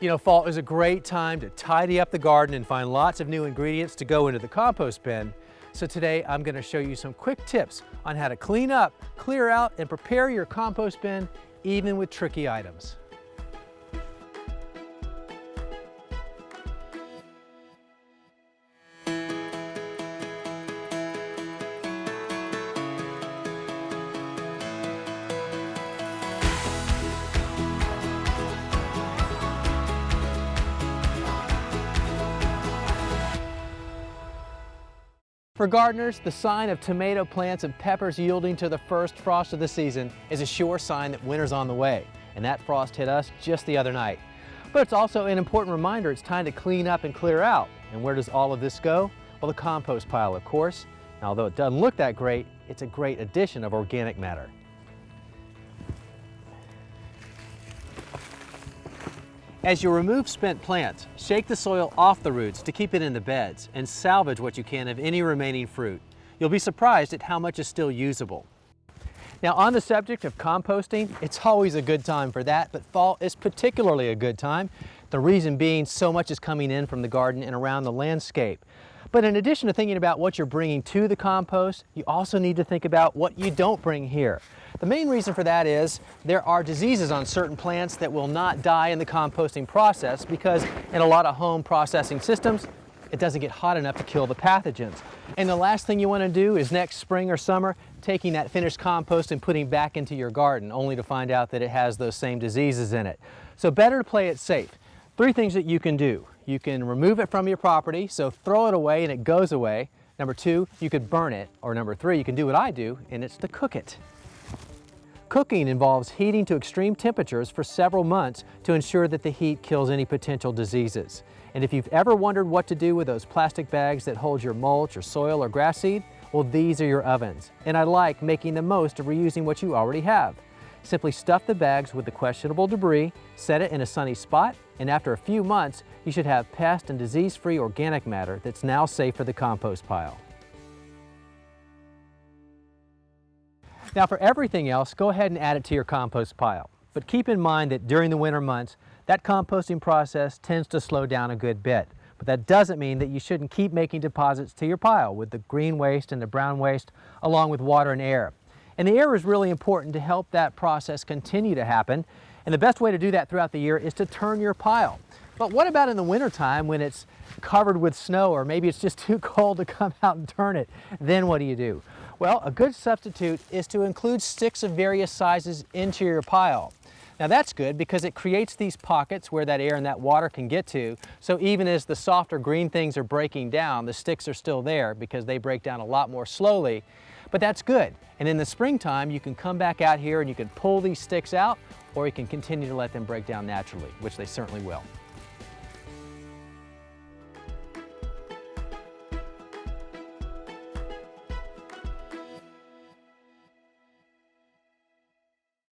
You know, fall is a great time to tidy up the garden and find lots of new ingredients to go into the compost bin. So today I'm going to show you some quick tips on how to clean up, clear out, and prepare your compost bin even with tricky items. For gardeners, the sign of tomato plants and peppers yielding to the first frost of the season is a sure sign that winter's on the way, and that frost hit us just the other night. But it's also an important reminder it's time to clean up and clear out. And where does all of this go? Well, the compost pile, of course. Now, although it doesn't look that great, it's a great addition of organic matter. As you remove spent plants, shake the soil off the roots to keep it in the beds and salvage what you can of any remaining fruit. You'll be surprised at how much is still usable. Now, on the subject of composting, it's always a good time for that, but fall is particularly a good time. The reason being, so much is coming in from the garden and around the landscape. But in addition to thinking about what you're bringing to the compost, you also need to think about what you don't bring here. The main reason for that is there are diseases on certain plants that will not die in the composting process because in a lot of home processing systems, it doesn't get hot enough to kill the pathogens. And the last thing you want to do is next spring or summer, taking that finished compost and putting back into your garden, only to find out that it has those same diseases in it. So better to play it safe. 3 things that you can do. You can remove it from your property, so throw it away and it goes away. Number 2, you could burn it. Or number 3, you can do what I do, and it's to cook it. Cooking involves heating to extreme temperatures for several months to ensure that the heat kills any potential diseases. And if you've ever wondered what to do with those plastic bags that hold your mulch or soil or grass seed, well, these are your ovens. And I like making the most of reusing what you already have. Simply stuff the bags with the questionable debris, set it in a sunny spot, and after a few months, you should have pest and disease-free organic matter that's now safe for the compost pile. Now, for everything else, go ahead and add it to your compost pile. But keep in mind that during the winter months, that composting process tends to slow down a good bit. But that doesn't mean that you shouldn't keep making deposits to your pile with the green waste and the brown waste, along with water and air. And the air is really important to help that process continue to happen. And the best way to do that throughout the year is to turn your pile. But what about in the wintertime when it's covered with snow or maybe it's just too cold to come out and turn it? Then what do? Well, a good substitute is to include sticks of various sizes into your pile. Now that's good because it creates these pockets where that air and that water can get to, so even as the softer green things are breaking down, the sticks are still there because they break down a lot more slowly. But that's good. And in the springtime, you can come back out here and you can pull these sticks out, or you can continue to let them break down naturally, which they certainly will.